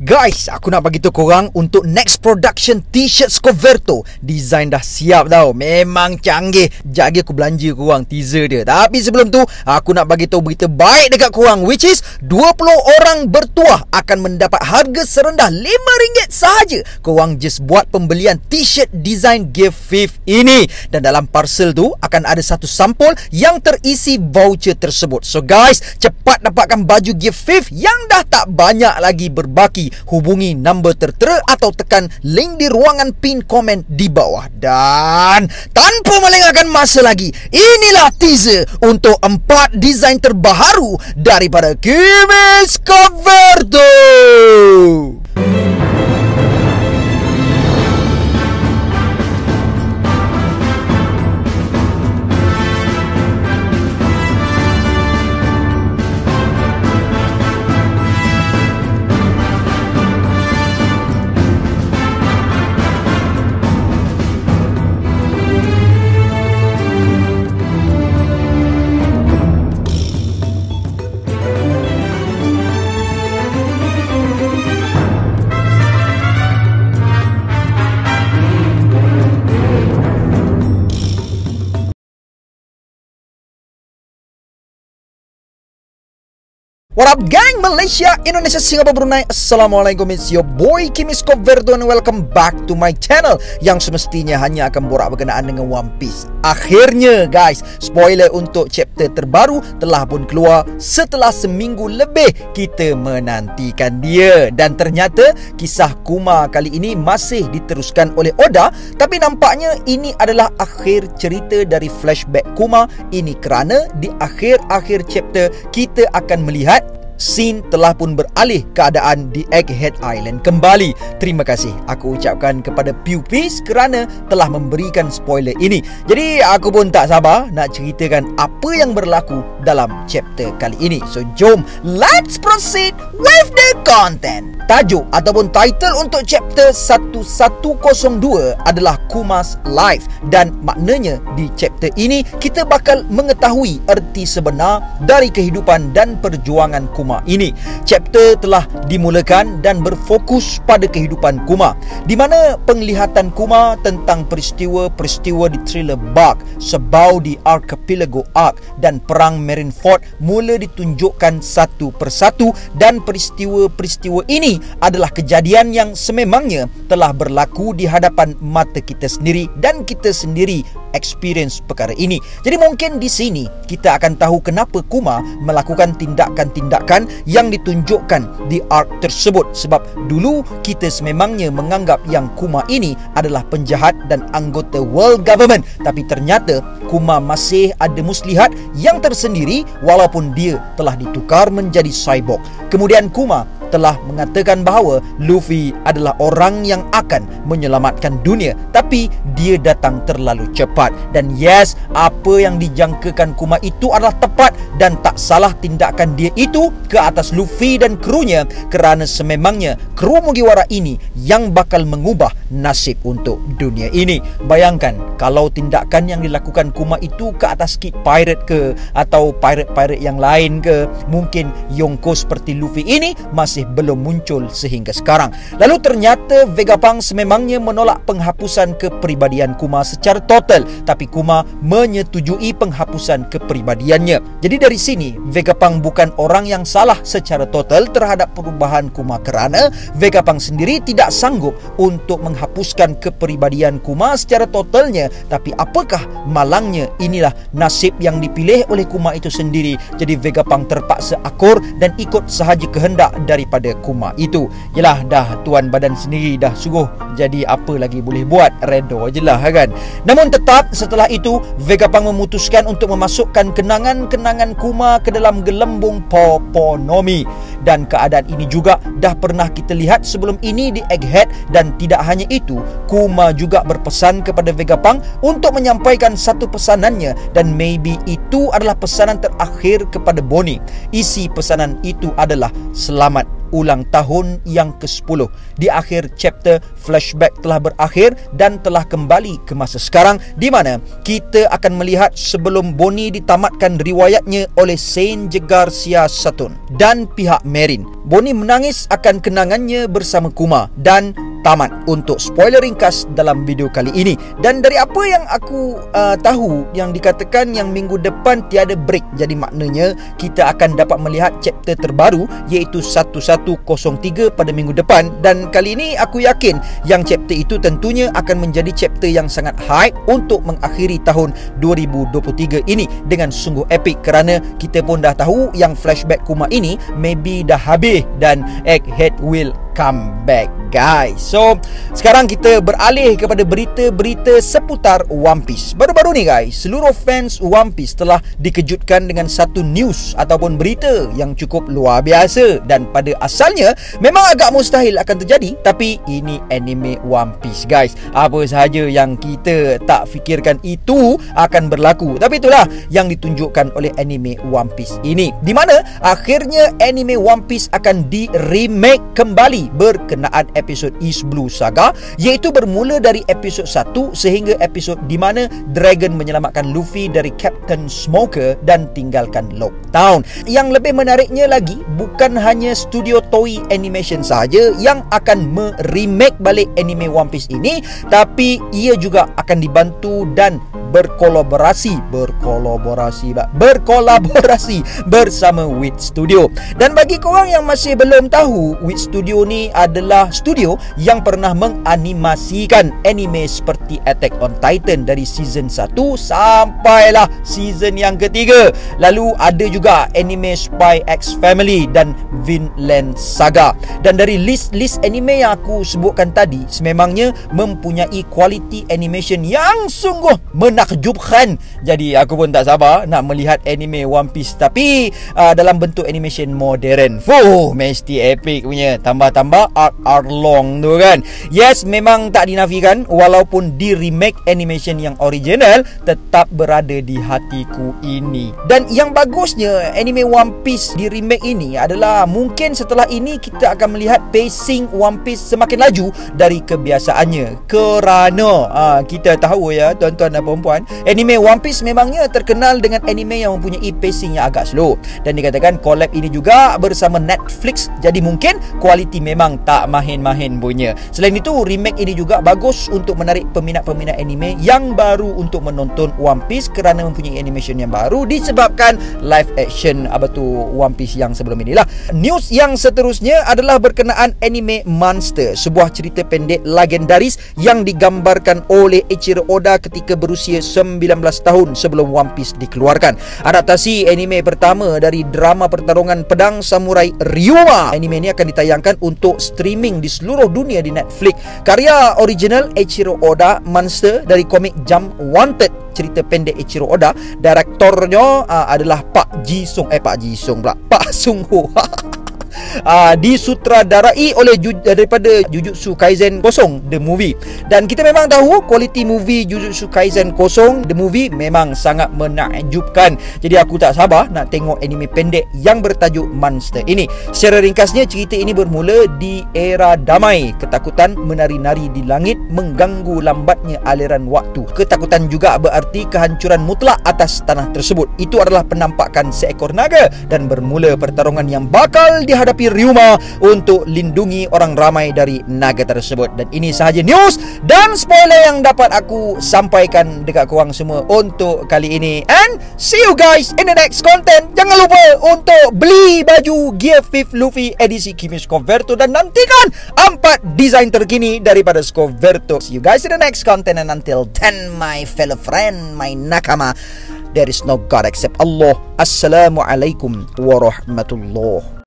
Guys, aku nak bagi tahu korang untuk next production t-shirt Scoverto. Design dah siap tau. Memang canggih. Sekejap lagi aku belanja korang teaser dia. Tapi sebelum tu, aku nak bagi tahu berita baik dekat korang, which is 20 orang bertuah akan mendapat harga serendah RM5 sahaja. Korang just buat pembelian t-shirt design Gift 5 ini. Dan dalam parcel tu akan ada satu sampul yang terisi voucher tersebut. So guys, cepat dapatkan baju Gift 5 yang dah tak banyak lagi berbaki. Hubungi nombor tertera atau tekan link di ruangan pin komen di bawah. Dan tanpa melengahkan masa lagi, inilah teaser untuk 4 desain terbaru daripada Kimi Scoverto. What up gang, Malaysia, Indonesia, Singapura, Brunei. Assalamualaikum, it's your boy Kimi Scoverto and welcome back to my channel yang semestinya hanya akan borak berkenaan dengan One Piece. Akhirnya guys, spoiler untuk chapter terbaru telah pun keluar setelah seminggu lebih kita menantikan dia. Dan ternyata kisah Kuma kali ini masih diteruskan oleh Oda. Tapi nampaknya ini adalah akhir cerita dari flashback Kuma. Ini kerana di akhir-akhir chapter kita akan melihat scene telah pun beralih keadaan di Egghead Island kembali. Terima kasih aku ucapkan kepada Pewpiece kerana telah memberikan spoiler ini. Jadi aku pun tak sabar nak ceritakan apa yang berlaku dalam chapter kali ini. So jom, let's proceed with the content. Tajuk ataupun title untuk chapter 1102 adalah Kuma's Life. Dan maknanya di chapter ini kita bakal mengetahui erti sebenar dari kehidupan dan perjuangan Kuma ini. Chapter telah dimulakan dan berfokus pada kehidupan Kuma, di mana penglihatan Kuma tentang peristiwa-peristiwa di Thriller Bark, Sebau di Archipelago Arc dan Perang Marineford mula ditunjukkan satu persatu. Dan peristiwa-peristiwa ini adalah kejadian yang sememangnya telah berlaku di hadapan mata kita sendiri dan kita sendiri experience perkara ini. Jadi mungkin di sini kita akan tahu kenapa Kuma melakukan tindakan-tindakan yang ditunjukkan di arc tersebut. Sebab dulu kita sememangnya menganggap yang Kuma ini adalah penjahat dan anggota world government. Tapi ternyata Kuma masih ada muslihat yang tersendiri walaupun dia telah ditukar menjadi cyborg. Kemudian Kuma telah mengatakan bahawa Luffy adalah orang yang akan menyelamatkan dunia, tapi dia datang terlalu cepat. Dan yes, apa yang dijangkakan Kuma itu adalah tepat dan tak salah tindakan dia itu ke atas Luffy dan krunya, kerana sememangnya kru Mugiwara ini yang bakal mengubah nasib untuk dunia ini. Bayangkan kalau tindakan yang dilakukan Kuma itu ke atas Kid Pirate ke, atau pirate-pirate yang lain ke, mungkin Yonko seperti Luffy ini masih belum muncul sehingga sekarang. Lalu ternyata Vegapunk sememangnya menolak penghapusan kepribadian Kuma secara total, tapi Kuma menyetujui penghapusan kepribadiannya. Jadi dari sini Vegapunk bukan orang yang salah secara total terhadap perubahan Kuma, kerana Vegapunk sendiri tidak sanggup untuk menghapuskan kepribadian Kuma secara totalnya. Tapi apakah malangnya inilah nasib yang dipilih oleh Kuma itu sendiri. Jadi Vegapunk terpaksa akur dan ikut sahaja kehendak daripada Kuma itu. Yelah, dah tuan badan sendiri dah suruh, jadi apa lagi boleh buat, redo je lah kan. Namun tetap setelah itu Vegapunk memutuskan untuk memasukkan kenangan-kenangan Kuma ke dalam gelembung Poponomi. Dan keadaan ini juga dah pernah kita lihat sebelum ini di Egghead. Dan tidak hanya itu, Kuma juga berpesan kepada Vegapunk untuk menyampaikan satu pesanannya, dan maybe itu adalah pesanan terakhir kepada Bonnie. Isi pesanan itu adalah selamat ulang tahun yang ke-10. Di akhir chapter, flashback telah berakhir dan telah kembali ke masa sekarang, di mana kita akan melihat sebelum Bonnie ditamatkan riwayatnya oleh Saint Garcia Satun dan pihak Merin. Bonnie menangis akan kenangannya bersama Kuma dan tamat untuk spoiler ringkas dalam video kali ini. Dan dari apa yang aku tahu, yang dikatakan yang minggu depan tiada break, jadi maknanya kita akan dapat melihat chapter terbaru iaitu 1103 pada minggu depan. Dan kali ini aku yakin yang chapter itu tentunya akan menjadi chapter yang sangat hype untuk mengakhiri tahun 2023 ini dengan sungguh epic, kerana kita pun dah tahu yang flashback Kuma ini maybe dah habis dan Egghead will come back, guys. So, sekarang kita beralih kepada berita-berita seputar One Piece. Baru-baru ni, guys, seluruh fans One Piece telah dikejutkan dengan satu news ataupun berita yang cukup luar biasa dan pada asalnya memang agak mustahil akan terjadi, tapi ini anime One Piece, guys. Apa sahaja yang kita tak fikirkan itu akan berlaku, tapi itulah yang ditunjukkan oleh anime One Piece ini, di mana akhirnya anime One Piece akan di-remake kembali berkenaan episod East Blue Saga, iaitu bermula dari episod 1 sehingga episod di mana Dragon menyelamatkan Luffy dari Captain Smoker dan tinggalkan Lockdown. Yang lebih menariknya lagi, bukan hanya studio Toei Animation sahaja yang akan remake balik anime One Piece ini, tapi ia juga akan dibantu dan berkolaborasi bersama Wit Studio. Dan bagi korang yang masih belum tahu, Wit Studio ni adalah studio yang pernah menganimasikan anime seperti Attack on Titan dari season 1 sampailah season yang ketiga. Lalu ada juga anime Spy X Family dan Vinland Saga. Dan dari list anime yang aku sebutkan tadi, sememangnya mempunyai quality animation yang sungguh menakjubkan. Jadi aku pun tak sabar nak melihat anime One Piece, tapi dalam bentuk animation modern. Mesti epic punya. Tambah-tambah art long tu kan. Yes, memang tak dinafikan, walaupun di remake animation yang original tetap berada di hatiku ini. Dan yang bagusnya anime One Piece di remake ini adalah mungkin setelah ini kita akan melihat pacing One Piece semakin laju dari kebiasaannya, kerana kita tahu ya tuan-tuan dan puan-puan, anime One Piece memangnya terkenal dengan anime yang mempunyai pacing yang agak slow. Dan dikatakan collab ini juga bersama Netflix, jadi mungkin kualiti memang tak main-main punya. Selain itu, remake ini juga bagus untuk menarik peminat-peminat anime yang baru untuk menonton One Piece kerana mempunyai animation yang baru disebabkan live action One Piece yang sebelum inilah. News yang seterusnya adalah berkenaan anime Monster, sebuah cerita pendek legendaris yang digambarkan oleh Eiichiro Oda ketika berusia 19 tahun sebelum One Piece dikeluarkan. Adaptasi anime pertama dari drama pertarungan pedang samurai Ryuma. Anime ini akan ditayangkan untuk streaming di seluruh dunia di Netflix. Karya original Eiichiro Oda, Monster dari komik Jump Wanted, cerita pendek Eiichiro Oda. Direktornya adalah Pak Sung Ho. Disutradarai oleh daripada Jujutsu Kaisen Kosong The Movie. Dan kita memang tahu kualiti movie Jujutsu Kaisen Kosong The Movie memang sangat menakjubkan. Jadi aku tak sabar nak tengok anime pendek yang bertajuk Monster ini. Secara ringkasnya, cerita ini bermula di era damai. Ketakutan menari-nari di langit mengganggu lambatnya aliran waktu. Ketakutan juga berarti kehancuran mutlak atas tanah tersebut. Itu adalah penampakan seekor naga dan bermula pertarungan yang bakal dihadapi Ryuma untuk lindungi orang ramai dari naga tersebut. Dan ini sahaja news dan spoiler yang dapat aku sampaikan dekat korang semua untuk kali ini. And see you guys in the next content. Jangan lupa untuk beli baju Gear 5 Luffy edisi Kimi Scoverto dan nantikan 4 desain terkini daripada Scoverto. See you guys in the next content, and until then, my fellow friend, my nakama, there is no God except Allah. Assalamualaikum warahmatullahi